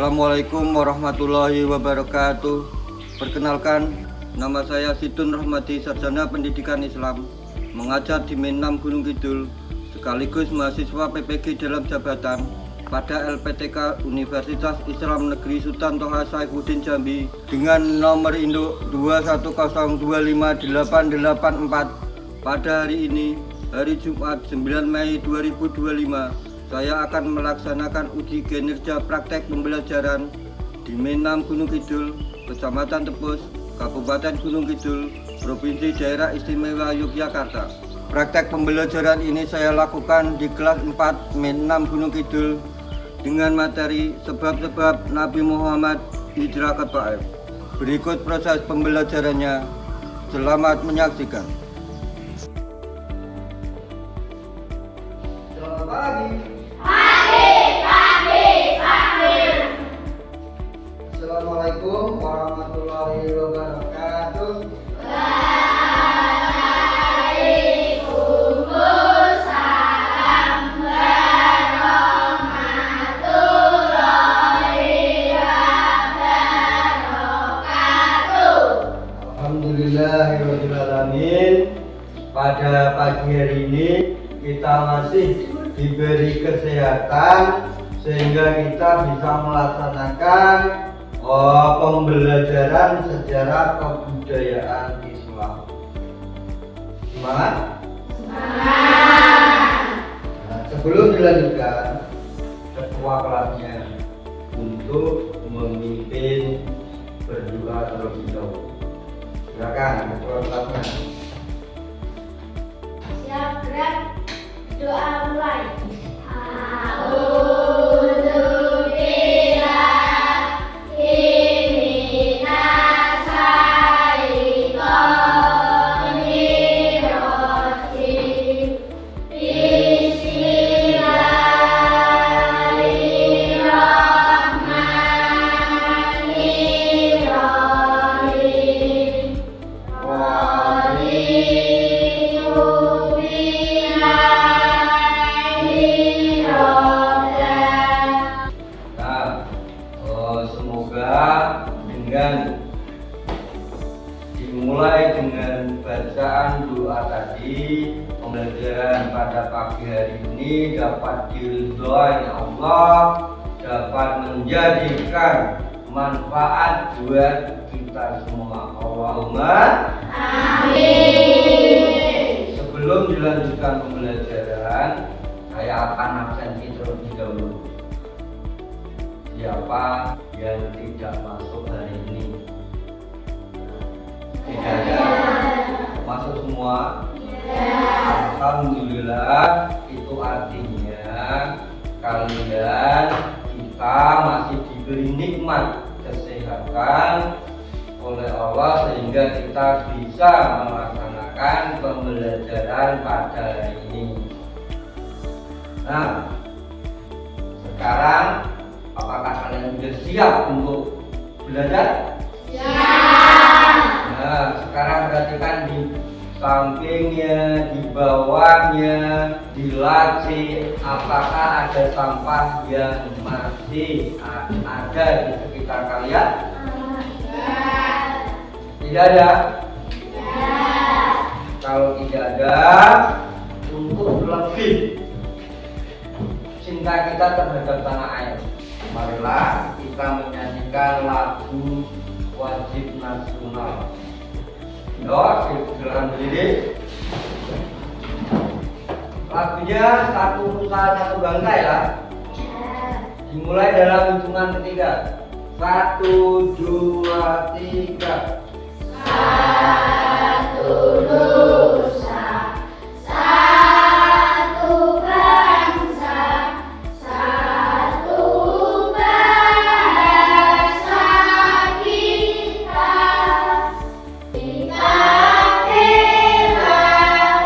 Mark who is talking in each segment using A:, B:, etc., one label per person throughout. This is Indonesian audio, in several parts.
A: Assalamualaikum warahmatullahi wabarakatuh. Perkenalkan, nama saya Situn Rahmadi, Sarjana Pendidikan Islam, mengajar di Men 6 Gunung Kidul, sekaligus mahasiswa PPG dalam jabatan pada LPTK Universitas Islam Negeri Sultan Toha Saifuddin Jambi dengan nomor induk 210258884. Pada hari ini, hari Jumat 9 Mei 2025, saya akan melaksanakan uji kinerja praktek pembelajaran di Men 6 Gunung Kidul, Kecamatan Tepus, Kabupaten Gunung Kidul, Provinsi Daerah Istimewa Yogyakarta. Praktek pembelajaran ini saya lakukan di kelas 4 Men 6 Gunung Kidul dengan materi sebab-sebab Nabi Muhammad hijrah ke Taif. Berikut proses pembelajarannya. Selamat menyaksikan. Selamat pagi. Assalamualaikum warahmatullahi wabarakatuh.
B: Waalaikumsalam warahmatullahi wabarakatuh.
A: Alhamdulillahirabbil alamin. Pada pagi hari ini kita masih diberi kesehatan sehingga kita bisa melaksanakan pembelajaran sejarah kebudayaan Islam. Semangat? Nah, sebelum dilanjutkan, ketua kelasnya untuk memimpin berdoa terlebih dahulu. Silakan ketua kelasnya.
B: Siap, gerak. Doa mulai.
A: Dimulai dengan bacaan doa tadi, pembelajaran pada pagi hari ini dapat diridhoi Allah, dapat menjadikan manfaat buat kita semua. Allahumma amin. Sebelum dilanjutkan pembelajaran, saya akan absensi terlebih dahulu. Siapa yang tidak masuk hari ini? Tidak ada. Masuk semua? Alhamdulillah, itu artinya kalian, kita masih diberi nikmat kesehatan oleh Allah sehingga kita bisa melaksanakan pembelajaran pada hari ini. Nah, sekarang apakah kalian sudah siap untuk belajar? Nah, sekarang perhatikan di sampingnya, di bawahnya, di laci, apakah ada sampah yang masih ada di sekitar kalian? Tidak ada? Kalau tidak ada, untuk lebih cinta kita terhadap tanah air, marilah kita menyanyikan lagu wajib nasional. Silakan berdiri. Lagunya satu nusa satu bangsa ya. Dimulai dalam hitungan ketiga. 1, 2, 3.
B: Satu nusa, satu bangsa, satu bahasa kita. Kita bela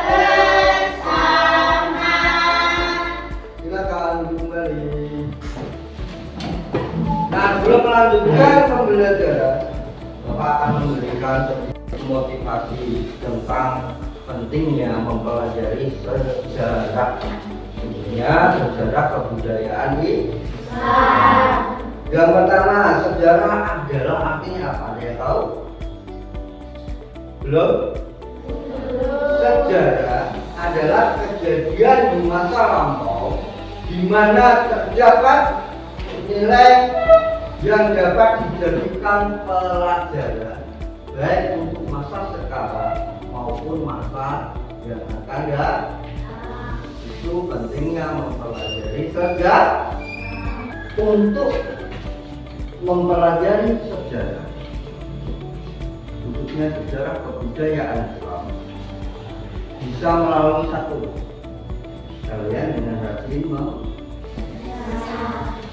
B: bersama.
A: Silakan kembali. Nah, sebelum melanjutkan pembelajaran, Bapak akan memberikan motivasi tentang pentingnya mempelajari sejarah, tentunya sejarah kebudayaan Islam. Yang pertama, sejarah adalah artinya apa? Ada yang tahu? Belum? Sejarah adalah kejadian di masa lampau di mana terdapat nilai yang dapat dijadikan pelajaran baik untuk masa sekarang maupun masa yang akan datang. Itu pentingnya mempelajari sejarah. Untuk mempelajari sejarah, khususnya sejarah kebudayaan Islam, bisa melalui satu, kalian dengan rajin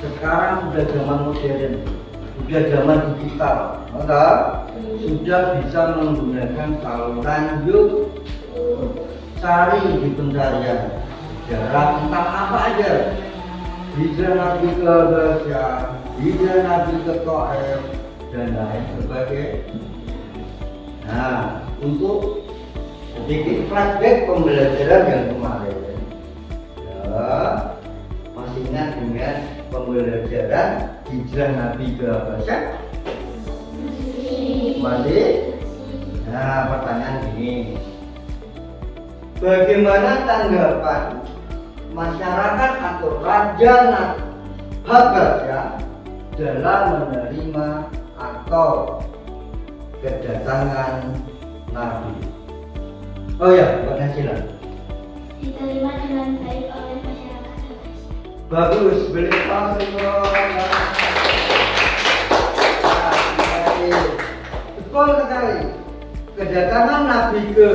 A: sekarang sudah zaman modern, sudah zaman digital, maka sudah bisa menggunakan saluran YouTube, cari di pencarian sejarah tentang apa aja, hijrah Nabi ke Habasya, hijrah Nabi ke Taif, dan lain sebagainya. Nah, untuk sedikit flashback pembelajaran yang kemarin, ya, masih ingat dengan pembelajaran hijrah Nabi ke Habasya? Masih? Nah, pertanyaan gini, bagaimana tanggapan masyarakat atau raja Habasya dalam menerima atau kedatangan Nabi? Oh ya, penghasilan
B: Diterima dengan baik oleh masyarakat Habasya.
A: bagus, beli semua. Betul sekali. Kedatangan Nabi ke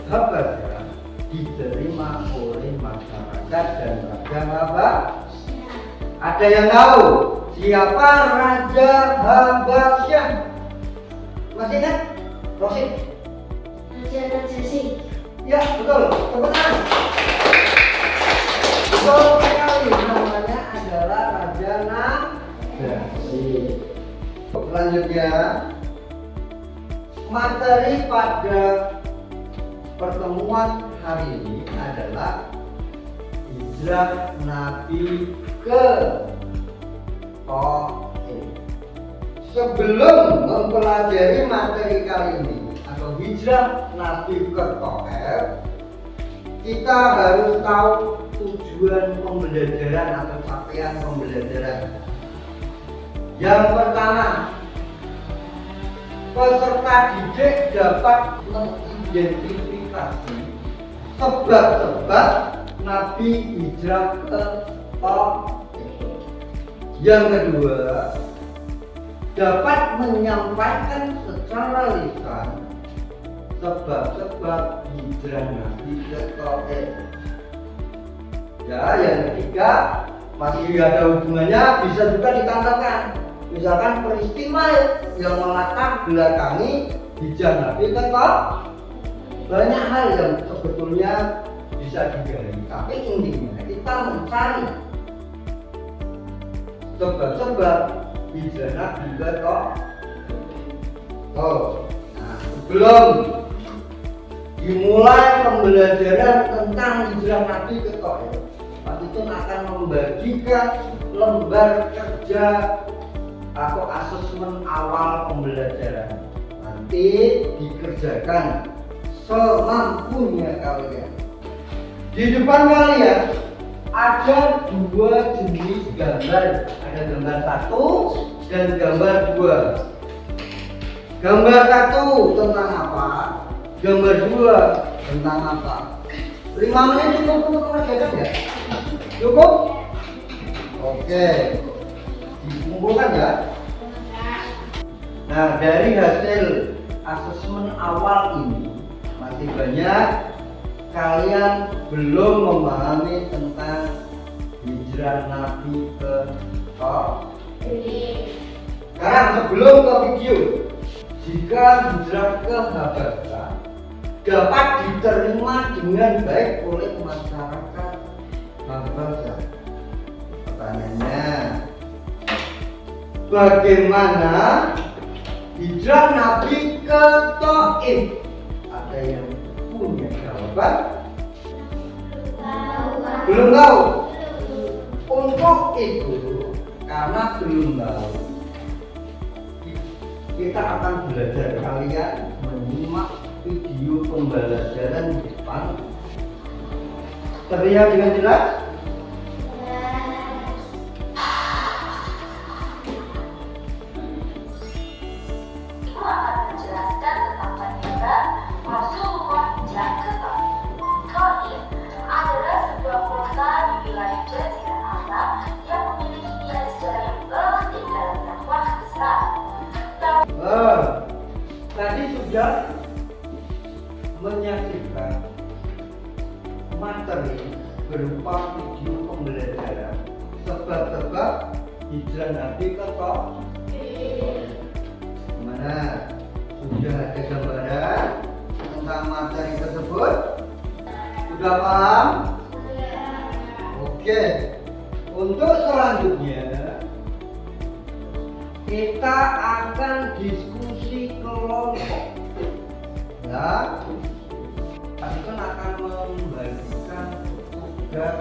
A: Habasya diterima oleh masyarakat dan raja Habasya. Ada yang tahu siapa raja Habasya? Masih ingat? Rosid?
B: Raja Najasyi.
A: Ya, betul. Tepuk tangan. Betul sekali. Namanya adalah Raja Najasyi. Selanjutnya, materi pada pertemuan hari ini adalah hijrah Nabi ke Taif. Sebelum mempelajari materi kali ini atau hijrah Nabi ke Taif, kita harus tahu tujuan pembelajaran atau capaian pembelajaran. Yang pertama, peserta didik dapat mengidentifikasi sebab-sebab Nabi hijrah ke Taif. Yang kedua, dapat menyampaikan secara lisan sebab-sebab hijrah Nabi ke Taif. Ya, yang ketiga masih ada hubungannya, bisa juga ditambahkan. Misalkan peristiwa yang melatar belakangi hijrah Nabi ke Taif. Banyak hal yang sebetulnya bisa digali, tapi intinya kita mencari sebab-sebab hijrah Nabi ke Taif. Nah, sebelum dimulai pembelajaran tentang hijrah Nabi ke Taif, Pak Titun akan membagikan lembar kerja atau asesmen awal pembelajaran. Nanti dikerjakan semampunya kalian. Di depan kalian ada dua jenis gambar. Ada gambar 1 dan gambar 2. Gambar 1 tentang apa? Gambar 2 tentang apa? 5 menit cukup untuk mengerjakan ya? Cukup? Oke, dikumpulkan ya. Nah, dari hasil asesmen awal ini masih banyak kalian belum memahami tentang hijrah Nabi ke Taif. Sekarang sebelum ke video, jika hijrah ke Habasya dapat diterima dengan baik oleh masyarakat Habasya, pertanyaannya, bagaimana hijrah Nabi ke Taif? Ada yang punya jawaban? Belum tahu. Untuk itu, karena belum tahu, kita akan belajar kalian menyimak video pembelajaran di depan. Terlihat dengan jelas? Tadi sudah menyaksikan materi berupa video pembelajaran sebab-sebab hijrah Nabi ke mana? Sudah ada gambaran tentang materi tersebut? Sudah paham? Oke. Untuk selanjutnya kita akan diskusi kelompok. Ya, kami akan membagikan tugas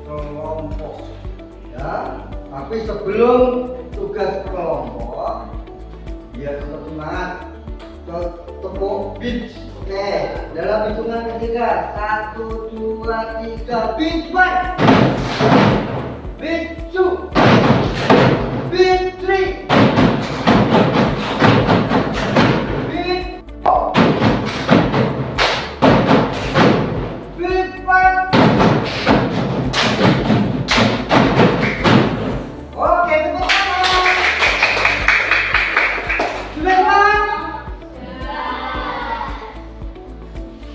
A: kelompok. Ya, tapi sebelum tugas kelompok, biar tetap semangat, tepuk beat. Oke, dalam hitungan ketiga, 1, 2, 3, beat 1, beat 2, beat 3.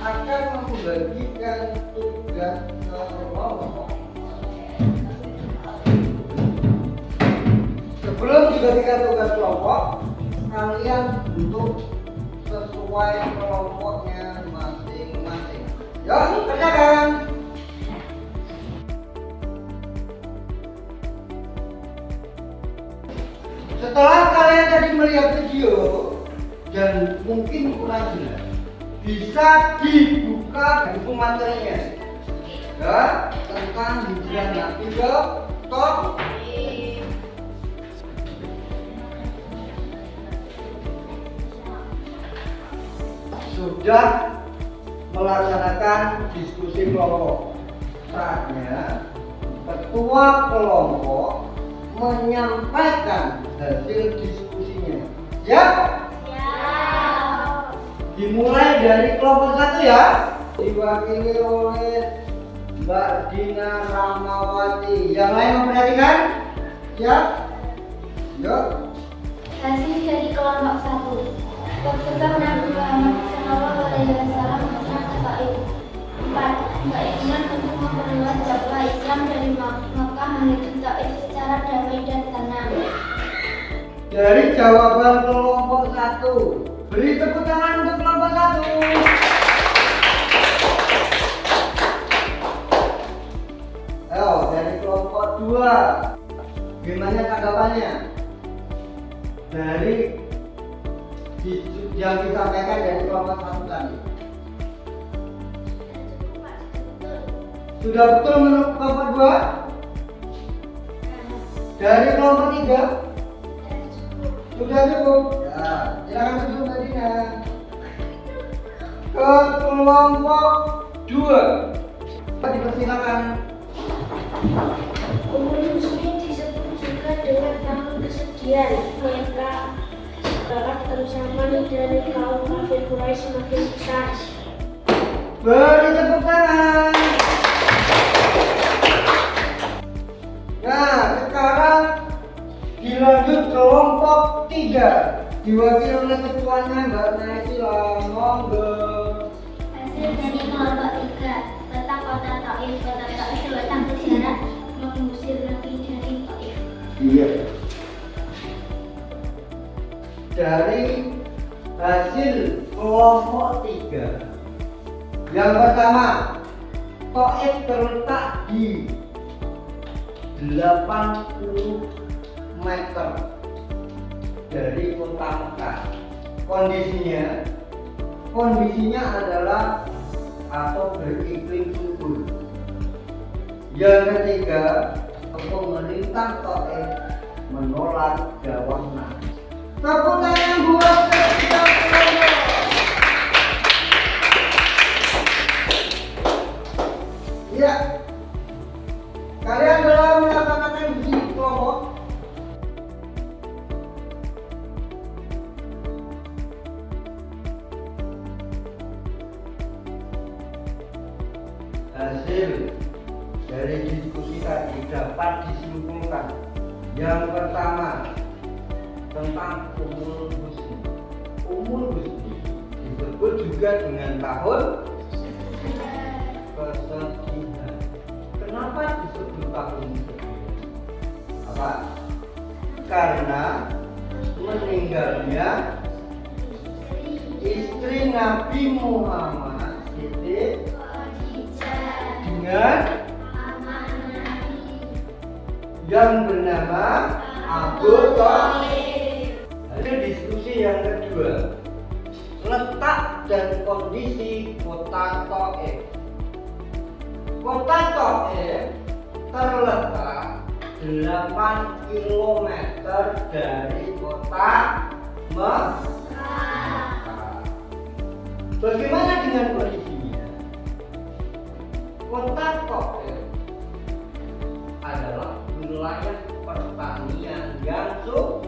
A: Akan membagikan tugas kelompok. Sebelum dibagikan tugas kelompok, kalian bentuk sesuai kelompoknya masing-masing. Yuk, kerjakan. Setelah kalian tadi melihat video dan mungkin kurang jelas, bisa dibuka buku materinya ya, tentang hijrah Nabi ke Taif. Sudah melaksanakan diskusi kelompok, saatnya ketua kelompok menyampaikan hasil diskusinya. Siap? Dimulai dari kelompok 1 ya, diwakili oleh Mbak Dina Rahmawati. Yang lain memperhatikan? Siap? Yuk.
B: Hasil dari kelompok 1. Sebab Nabi Muhammad SAW hijrah ke Taif. 4. Keinginan untuk memperluas dakwah Islam dari Makkah menuju Taif secara damai dan tenang.
A: Dari jawaban kelompok 1, beri tepuk tangan untuk kelompok 1. Ayo, dari kelompok 2, gimana tanggapannya? Dari yang disampaikan dari kelompok 1 tadi. Sudah betul menurut kelompok 2? Dari kelompok 3? Sudah cukup? Ya, silakan duduk Mbak Dina. Ke kelompok 2, dipersilakan.
B: Umat muslim disebut juga dengan nama kesedihan. Mereka bahkan ancaman dari kaum kafir Quraisy semakin besar.
A: Beri tepuk tangan. Nah, sekarang dilanjut kelompok 3, diwakili oleh ketuanya Mbak Naisila. Monggo.
B: Hasil dari kelompok 3, tentang kota Taif. Kota Taif terletak berjarak mengusir Nabi dari Taif.
A: Iya. Dari hasil kelompok 3, yang pertama, Taif terletak di 80 meter dari kota Mekah. Kondisinya adalah atau beriklim subur. Yang ketiga, pemerintah Taif menolak dakwah Nabi. Tepuk tangan buat kita semua. Ya, kalian telah melaksanakan uji kelompok. Hasil dari diskusi tadi dapat disimpulkan. Yang pertama, tentang umul husni. Umul husni disebut juga dengan tahun kesedihan. Kenapa disebut tahun kesedihan? Apa? Karena meninggalnya istri Nabi Muhammad dengan yang bernama Abu Thalib. Hasil diskusi yang kedua, letak dan kondisi kota Thaif. Kota Thaif terletak 8 km dari kota Mekah. Bagaimana dengan kondisinya? Kota Thaif adalah wilayah pertanian yang subur.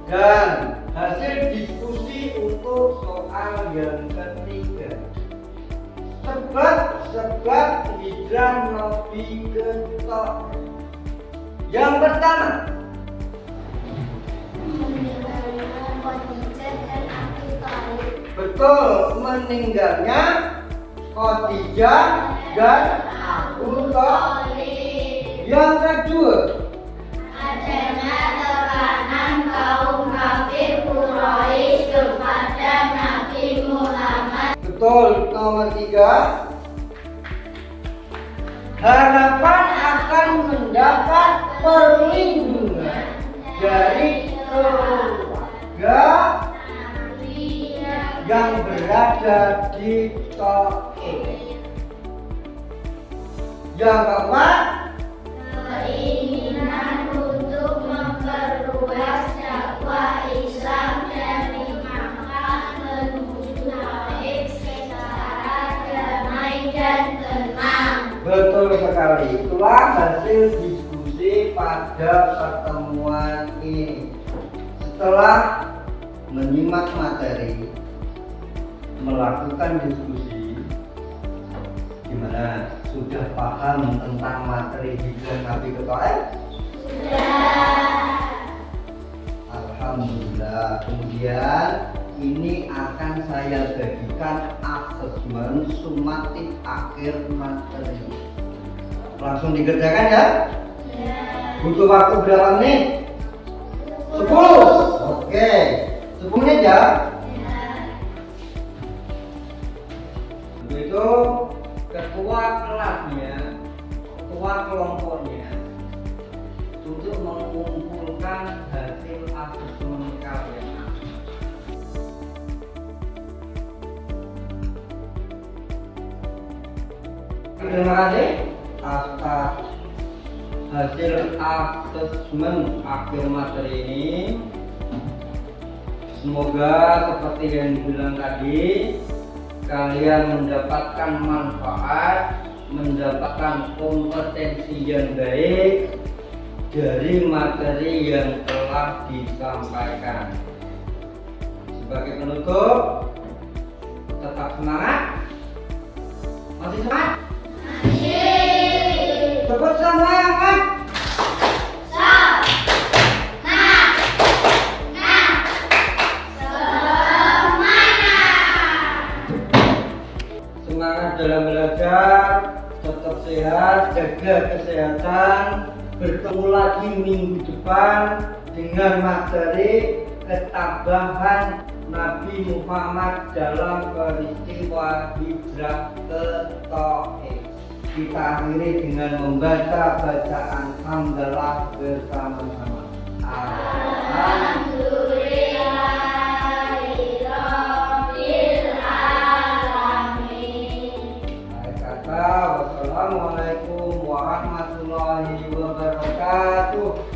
A: Dan hasil diskusi untuk soal yang ketiga, sebab hijrah Nabi ke Thaif. Yang pertama, betul, meninggalnya Khadijah dan Abu Thalib. Yang kedua,
B: adanya tekanan kaum kafir Quraisy kepada Nabi Muhammad.
A: betul. Nomor tiga, harapan akan mendapat perlindungan dari keluarga yang berada di Thaif. Yang keempat,
B: keinginan untuk memperluas dakwah Islam dari Makkah menuju Thaif secara damai dan tenang.
A: betul sekali. Itulah hasil diskusi pada pertemuan ini. Setelah menyimak materi, melakukan diskusi, gimana? Sudah paham tentang materi hijrah Nabi ke Thaif?
B: Sudah.
A: Alhamdulillah. Kemudian ini akan saya bagikan asesmen sumatif akhir materi. Langsung dikerjakan ya? Butuh waktu berapa menit? 10. Oke. 10 menit ya? Itu ketua kelasnya, ketua kelompoknya untuk mengumpulkan hasil asesmen kalian. Terima kasih atas hasil asesmen akhir materi ini. Semoga seperti yang dibilang tadi, kalian mendapatkan manfaat, mendapatkan kompetensi yang baik dari materi yang telah disampaikan. Sebagai penutup, tetap semangat. Masih semangat? Sebut semangat. Semangat dalam belajar, tetap sehat, jaga kesehatan. Bertemu lagi minggu depan dengan materi ketabahan Nabi Muhammad dalam peristiwa hijrah ke Thaif. Kita akhiri dengan membaca bacaan hamdalah bersama-sama. Wassalamualaikum warahmatullahi wabarakatuh.